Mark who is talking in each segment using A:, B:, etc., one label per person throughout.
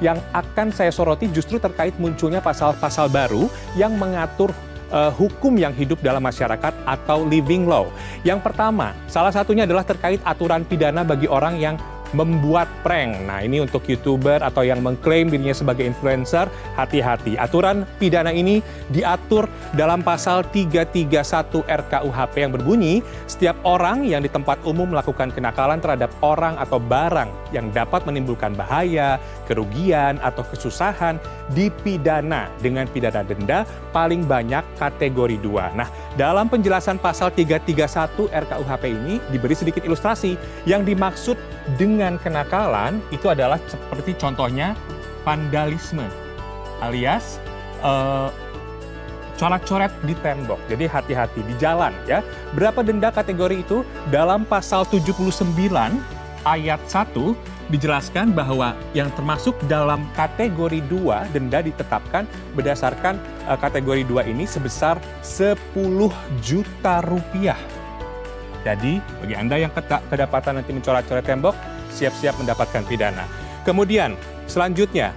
A: yang akan saya soroti justru terkait munculnya pasal-pasal baru yang mengatur hukum yang hidup dalam masyarakat atau living law. Yang pertama, salah satunya adalah terkait aturan pidana bagi orang yang membuat prank. Nah, ini untuk YouTuber atau yang mengklaim dirinya sebagai influencer, hati-hati. Aturan pidana ini diatur dalam pasal 331 RKUHP yang berbunyi, setiap orang yang di tempat umum melakukan kenakalan terhadap orang atau barang yang dapat menimbulkan bahaya, kerugian, atau kesusahan dipidana dengan pidana denda paling banyak kategori 2. Nah, dalam penjelasan pasal 331 RKUHP ini diberi sedikit ilustrasi yang dimaksud dengan kenakalan itu adalah seperti contohnya vandalisme alias coret-coret di tembok. Jadi hati-hati di jalan ya. Berapa denda kategori itu? Dalam pasal 79 ayat 1 dijelaskan bahwa yang termasuk dalam kategori 2 denda ditetapkan berdasarkan kategori 2 ini sebesar 10 juta rupiah. Jadi, bagi Anda yang kedapatan nanti mencoret-coret tembok, siap-siap mendapatkan pidana. Kemudian, selanjutnya,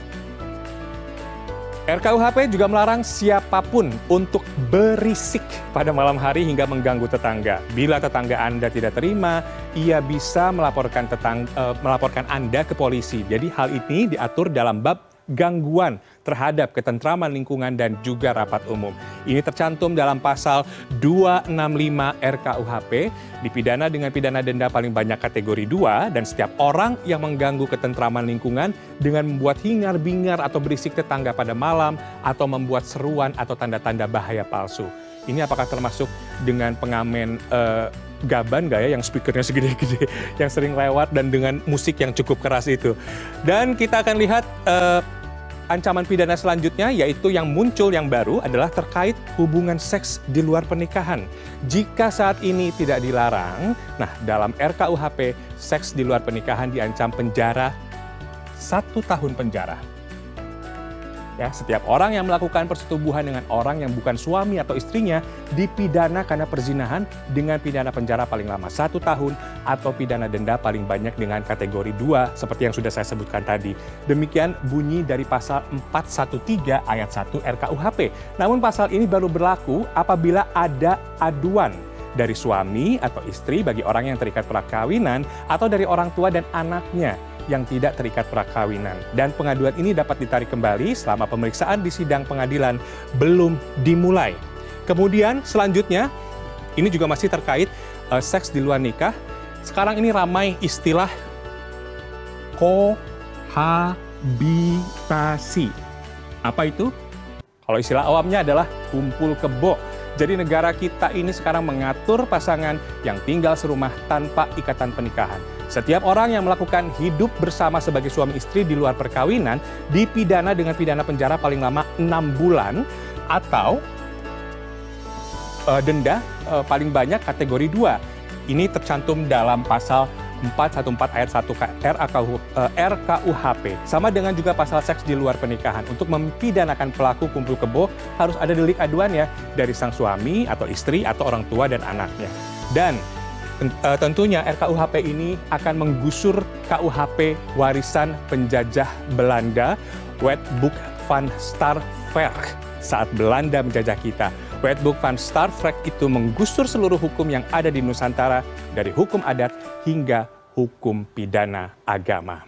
A: RKUHP juga melarang siapapun untuk berisik pada malam hari hingga mengganggu tetangga. Bila tetangga Anda tidak terima, ia bisa melaporkan Anda ke polisi. Jadi, hal ini diatur dalam bab gangguan terhadap ketentraman lingkungan dan juga rapat umum. Ini tercantum dalam pasal 265 RKUHP, dipidana dengan pidana denda paling banyak kategori 2, dan setiap orang yang mengganggu ketentraman lingkungan dengan membuat hingar-bingar atau berisik tetangga pada malam, atau membuat seruan atau tanda-tanda bahaya palsu. Ini apakah termasuk dengan pengamen gaban nggak ya, yang speakernya segede-gede, yang sering lewat dan dengan musik yang cukup keras itu. Dan kita akan lihat ancaman pidana selanjutnya, yaitu yang muncul yang baru adalah terkait hubungan seks di luar pernikahan. Jika saat ini tidak dilarang, nah dalam RKUHP, seks di luar pernikahan diancam penjara 1 tahun penjara. Ya, setiap orang yang melakukan persetubuhan dengan orang yang bukan suami atau istrinya dipidana karena perzinahan dengan pidana penjara paling lama 1 tahun atau pidana denda paling banyak dengan kategori 2 seperti yang sudah saya sebutkan tadi. Demikian bunyi dari pasal 413 ayat 1 RKUHP. Namun pasal ini baru berlaku apabila ada aduan dari suami atau istri bagi orang yang terikat perkawinan atau dari orang tua dan anaknya yang tidak terikat perkawinan. Dan pengaduan ini dapat ditarik kembali selama pemeriksaan di sidang pengadilan belum dimulai. Kemudian selanjutnya, ini juga masih terkait seks di luar nikah. Sekarang ini ramai istilah kohabitasi. Apa itu? Kalau istilah awamnya adalah kumpul kebo. Jadi negara kita ini sekarang mengatur pasangan yang tinggal serumah tanpa ikatan pernikahan. Setiap orang yang melakukan hidup bersama sebagai suami istri di luar perkawinan dipidana dengan pidana penjara paling lama 6 bulan atau denda paling banyak kategori 2. Ini tercantum dalam pasal 414 ayat 1 RKUHP. Sama dengan juga pasal seks di luar pernikahan. Untuk mempidanakan pelaku kumpul kebo harus ada delik aduan ya dari sang suami atau istri atau orang tua dan anaknya. Dan tentunya RKUHP ini akan menggusur KUHP warisan penjajah Belanda, Wetboek van Starverk, saat Belanda menjajah kita. Wetboek van Starverk itu menggusur seluruh hukum yang ada di Nusantara, dari hukum adat hingga hukum pidana agama.